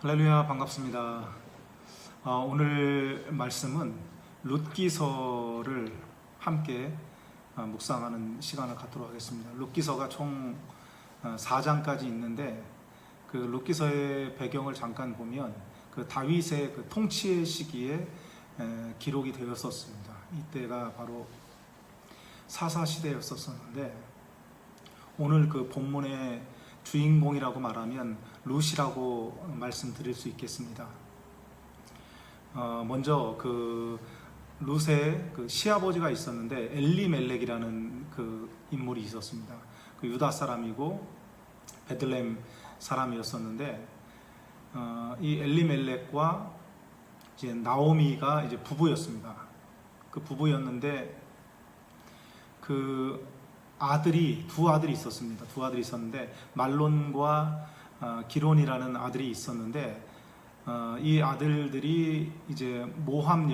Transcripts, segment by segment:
할렐루야, 반갑습니다. 오늘 말씀은 룻기서를 함께 묵상하는 시간을 갖도록 하겠습니다. 룻기서가 총 4장까지 있는데 그 룻기서의 배경을 잠깐 보면 그 다윗의 그 통치의 시기에 기록이 되었었습니다. 이때가 바로 사사 시대였었는데 오늘 그 본문의 주인공이라고 말하면 룻이라고 말씀드릴 수 있겠습니다. 먼저 그 룻의 그 시아버지가 있었는데 엘리멜렉이라는 그 인물이 있었습니다. 그 유다 사람이고 베들레헴 사람이었었는데 이 엘리멜렉과 이제 나오미가 이제 부부였습니다. 그 부부였는데 그 두 아들이 있었습니다. 두 아들이 있었는데 말론과 기론이라는 아들이 있었는데 이 아들들이 이제 모압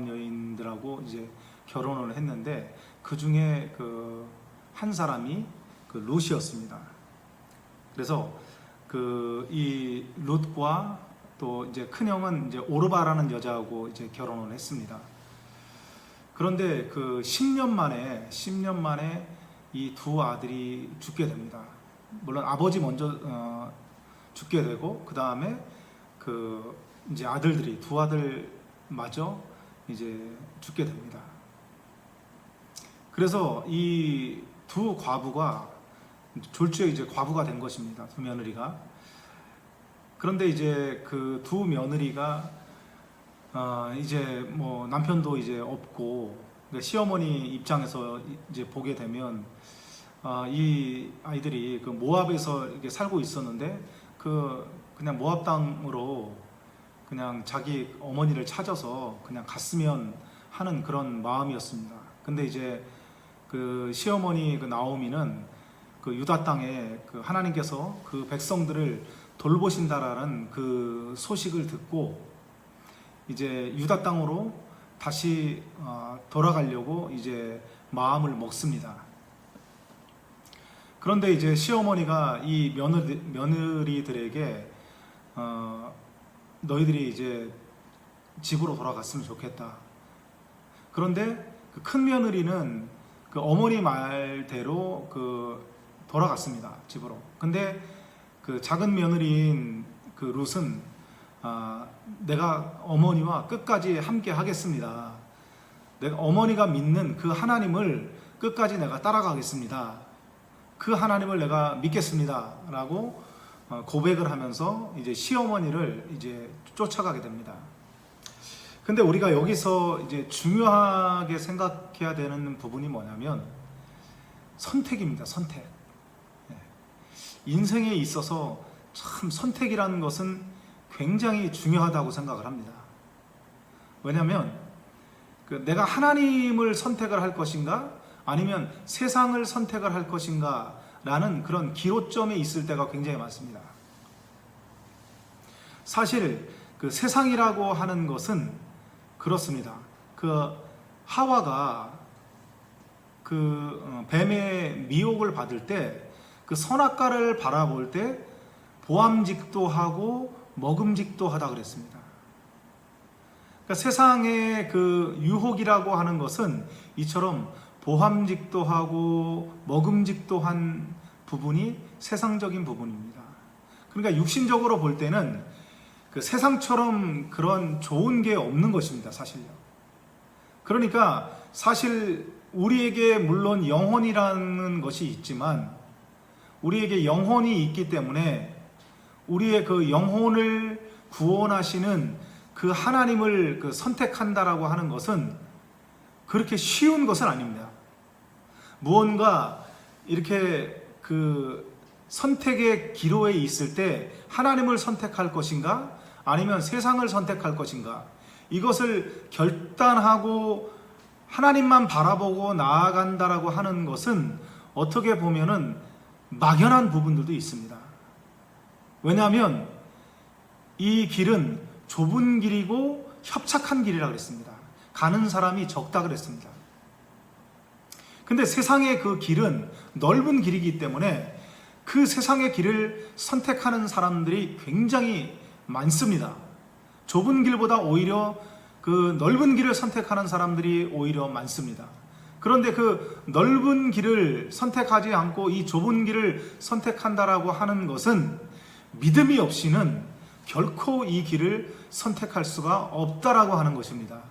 여인들하고 이제 결혼을 했는데 그 중에 그 한 사람이 그 룻이었습니다. 그래서 그 이 룻과 또 이제 큰형은 이제 오르바라는 여자하고 이제 결혼을 했습니다. 그런데 그 10년 만에 이 두 아들이 죽게 됩니다. 물론 아버지 먼저 죽게 되고 그 다음에 그 이제 두 아들마저 이제 죽게 됩니다. 그래서 이 두 과부가 졸지에 이제 과부가 된 것입니다. 두 며느리가. 그런데 이제 그 두 며느리가 이제 뭐 남편도 이제 없고, 그러니까 시어머니 입장에서 이제 보게 되면 이 아이들이 그 모압에서 이렇게 살고 있었는데 그냥 모압 땅으로 그냥 자기 어머니를 찾아서 그냥 갔으면 하는 그런 마음이었습니다. 근데 이제 그 시어머니 그 나오미는 그 유다 땅에 그 하나님께서 그 백성들을 돌보신다라는 그 소식을 듣고 이제 유다 땅으로 다시 돌아가려고 이제 마음을 먹습니다. 그런데 이제 시어머니가 이 며느리들에게 너희들이 이제 집으로 돌아갔으면 좋겠다. 그런데 그 큰 며느리는 그 어머니 말대로 그 돌아갔습니다, 집으로. 근데 그 작은 며느리인 그 룻은 내가 어머니와 끝까지 함께 하겠습니다. 내가 어머니가 믿는 그 하나님을 끝까지 내가 따라가겠습니다. 그 하나님을 내가 믿겠습니다. 라고 고백을 하면서 이제 시어머니를 이제 쫓아가게 됩니다. 근데 우리가 여기서 이제 중요하게 생각해야 되는 부분이 뭐냐면 선택입니다. 선택. 인생에 있어서 참 선택이라는 것은 굉장히 중요하다고 생각을 합니다. 왜냐하면 내가 하나님을 선택을 할 것인가 아니면 세상을 선택을 할 것인가 라는 그런 기로점에 있을 때가 굉장히 많습니다. 사실 그 세상이라고 하는 것은 그렇습니다. 그 하와가 그 뱀의 미혹을 받을 때 그 선악과를 바라볼 때 보암직도 하고 먹음직도 하다 그랬습니다. 그러니까 세상의 그 유혹이라고 하는 것은 이처럼 보암직도 하고 먹음직도 한 부분이 세상적인 부분입니다. 그러니까 육신적으로 볼 때는 그 세상처럼 그런 좋은 게 없는 것입니다, 사실요. 그러니까 사실 우리에게 물론 영혼이라는 것이 있지만 우리에게 영혼이 있기 때문에 우리의 그 영혼을 구원하시는 그 하나님을 그 선택한다라고 하는 것은 그렇게 쉬운 것은 아닙니다. 무언가 이렇게 그 선택의 기로에 있을 때 하나님을 선택할 것인가 아니면 세상을 선택할 것인가 이것을 결단하고 하나님만 바라보고 나아간다라고 하는 것은 어떻게 보면은 막연한 부분들도 있습니다. 왜냐하면 이 길은 좁은 길이고 협착한 길이라고 그랬습니다. 가는 사람이 적다 그랬습니다. 근데 세상의 그 길은 넓은 길이기 때문에 그 세상의 길을 선택하는 사람들이 굉장히 많습니다. 좁은 길보다 오히려 그 넓은 길을 선택하는 사람들이 오히려 많습니다. 그런데 그 넓은 길을 선택하지 않고 이 좁은 길을 선택한다라고 하는 것은 믿음이 없이는 결코 이 길을 선택할 수가 없다라고 하는 것입니다.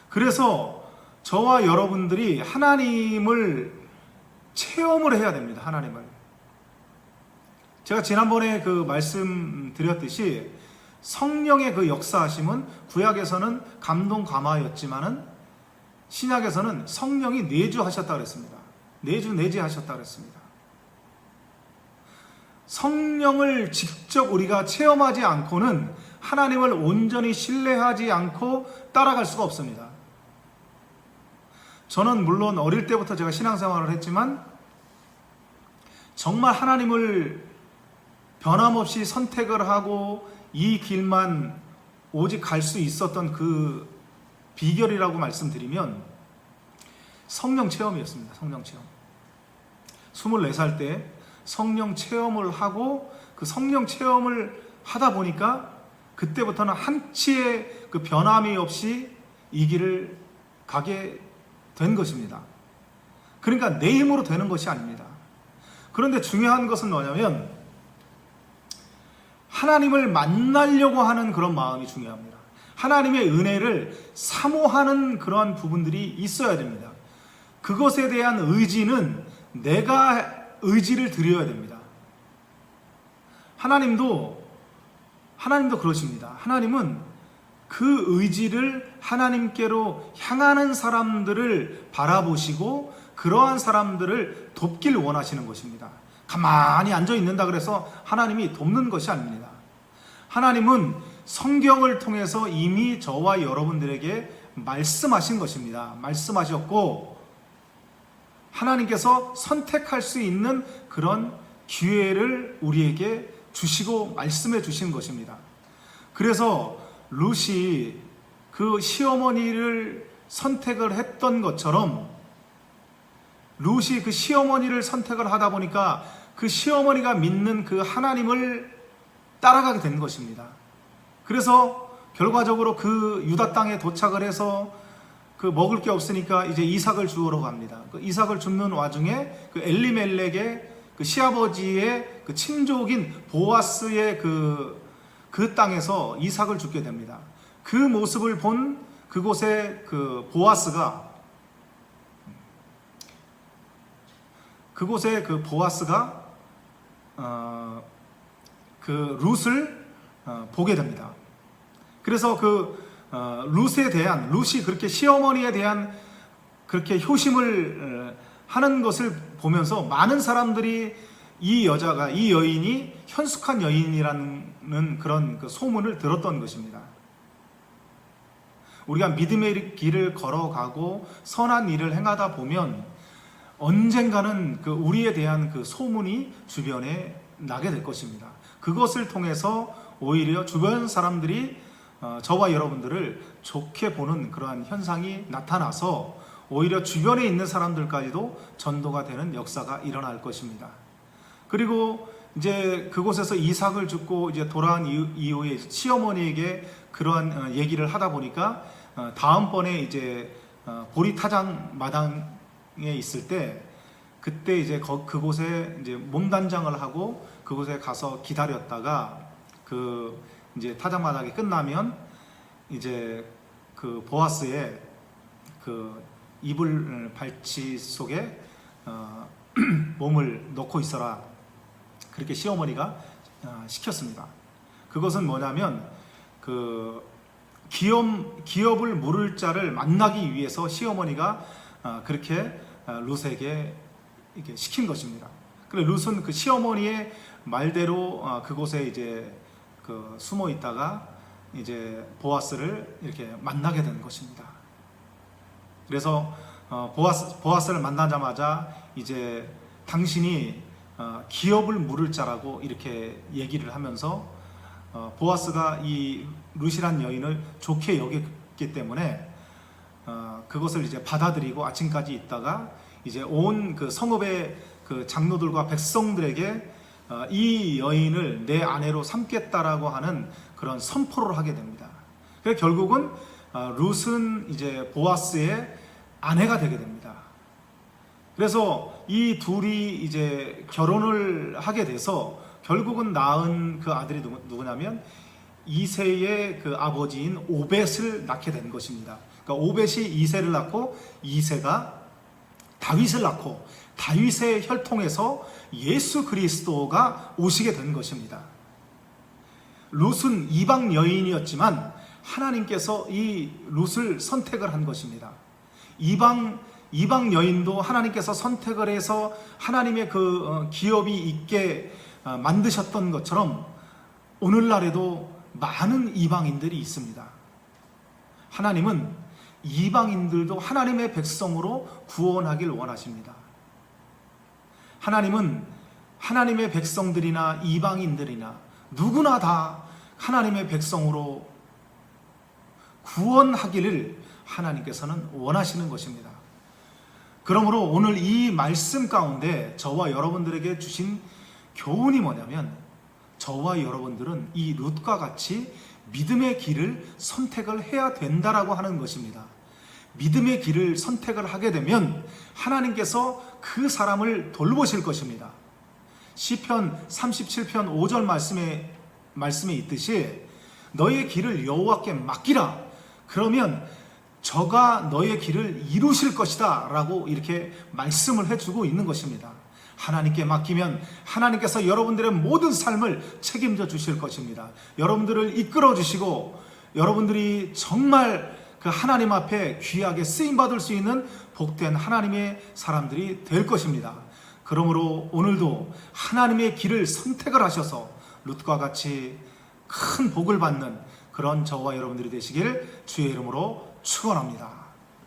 그래서 저와 여러분들이 하나님을 체험을 해야 됩니다. 하나님을. 제가 지난번에 그 말씀드렸듯이 성령의 그 역사하심은 구약에서는 감동 감화였지만은 신약에서는 성령이 내주하셨다 그랬습니다. 내주하셨다 그랬습니다. 성령을 직접 우리가 체험하지 않고는 하나님을 온전히 신뢰하지 않고 따라갈 수가 없습니다. 저는 물론 어릴 때부터 제가 신앙생활을 했지만 정말 하나님을 변함없이 선택을 하고 이 길만 오직 갈 수 있었던 그 비결이라고 말씀드리면 성령 체험이었습니다. 성령 체험. 24살 때 성령 체험을 하고 그 성령 체험을 하다 보니까 그때부터는 한치의 그 변함이 없이 이 길을 가게 된 것입니다. 그러니까 내 힘으로 되는 것이 아닙니다. 그런데 중요한 것은 뭐냐면 하나님을 만나려고 하는 그런 마음이 중요합니다. 하나님의 은혜를 사모하는 그러한 부분들이 있어야 됩니다. 그것에 대한 의지는 내가 의지를 드려야 됩니다. 하나님도 그러십니다. 하나님은 그 의지를 하나님께로 향하는 사람들을 바라보시고 그러한 사람들을 돕길 원하시는 것입니다. 가만히 앉아 있는다 그래서 하나님이 돕는 것이 아닙니다. 하나님은 성경을 통해서 이미 저와 여러분들에게 말씀하신 것입니다. 말씀하셨고 하나님께서 선택할 수 있는 그런 기회를 우리에게 주시고 말씀해 주신 것입니다. 그래서 룻이 그 시어머니를 선택을 했던 것처럼 룻이 그 시어머니를 선택을 하다 보니까 그 시어머니가 믿는 그 하나님을 따라가게 된 것입니다. 그래서 결과적으로 그 유다 땅에 도착을 해서 그 먹을 게 없으니까 이제 이삭을 주우러 갑니다. 그 이삭을 줍는 와중에 그 엘리멜렉의 그 시아버지의 그 친족인 보아스의 그 땅에서 이삭을 줍게 됩니다. 그 모습을 본 그곳에 그 보아스가 그 룻을 보게 됩니다. 그래서 룻이 그렇게 시어머니에 대한 그렇게 효심을 하는 것을 보면서 많은 사람들이 이 여인이 현숙한 여인이라는 그런 그 소문을 들었던 것입니다. 우리가 믿음의 길을 걸어가고 선한 일을 행하다 보면 언젠가는 그 우리에 대한 그 소문이 주변에 나게 될 것입니다. 그것을 통해서 오히려 주변 사람들이 저와 여러분들을 좋게 보는 그러한 현상이 나타나서 오히려 주변에 있는 사람들까지도 전도가 되는 역사가 일어날 것입니다. 그리고 이제 그곳에서 이삭을 줍고 이제 돌아온 이후에 시어머니에게 그러한 얘기를 하다 보니까 다음번에 이제 보리타장 마당에 있을 때 그때 이제 그곳에 이제 몸단장을 하고 그곳에 가서 기다렸다가 그 이제 타작마당이 끝나면 이제 그 보아스의 그 이불 발치 속에 몸을 넣고 있어라 그렇게 시어머니가 시켰습니다. 그것은 뭐냐면 그 기업을 물을 자를 만나기 위해서 시어머니가 그렇게 룻에게 이렇게 시킨 것입니다. 그래 룻은 그 시어머니의 말대로 그곳에 이제 그 숨어 있다가 이제 보아스를 이렇게 만나게 된 것입니다. 그래서 보아스를 만나자마자 이제 당신이 기업을 물을 자라고 이렇게 얘기를 하면서 보아스가 이 룻이란 여인을 좋게 여겼기 때문에 그것을 이제 받아들이고 아침까지 있다가 이제 온 그 성읍의 그 장로들과 백성들에게 이 여인을 내 아내로 삼겠다라고 하는 그런 선포를 하게 됩니다. 그래서 결국은 룻은 이제 보아스의 아내가 되게 됩니다. 그래서 이 둘이 이제 결혼을 하게 돼서 결국은 낳은 그 아들이 누구냐면 이새의 그 아버지인 오벳을 낳게 된 것입니다. 그러니까 오벳이 이새를 낳고 이새가 다윗을 낳고 다윗의 혈통에서 예수 그리스도가 오시게 된 것입니다. 룻은 이방 여인이었지만 하나님께서 이 룻을 선택을 한 것입니다. 이방 여인도 하나님께서 선택을 해서 하나님의 그 기업이 있게 만드셨던 것처럼 오늘날에도 많은 이방인들이 있습니다. 하나님은 이방인들도 하나님의 백성으로 구원하길 원하십니다. 하나님은 하나님의 백성들이나 이방인들이나 누구나 다 하나님의 백성으로 구원하기를 하나님께서는 원하시는 것입니다. 그러므로 오늘 이 말씀 가운데 저와 여러분들에게 주신 교훈이 뭐냐면, 저와 여러분들은 이 룻과 같이 믿음의 길을 선택을 해야 된다라고 하는 것입니다. 믿음의 길을 선택을 하게 되면 하나님께서 그 사람을 돌보실 것입니다. 시편 37편 5절 말씀에 있듯이 너의 길을 여호와께 맡기라. 그러면 저가 너의 길을 이루실 것이다 라고 이렇게 말씀을 해주고 있는 것입니다. 하나님께 맡기면 하나님께서 여러분들의 모든 삶을 책임져 주실 것입니다. 여러분들을 이끌어 주시고 여러분들이 정말 그 하나님 앞에 귀하게 쓰임받을 수 있는 복된 하나님의 사람들이 될 것입니다. 그러므로 오늘도 하나님의 길을 선택을 하셔서 룻과 같이 큰 복을 받는 그런 저와 여러분들이 되시길 주의 이름으로 축원합니다.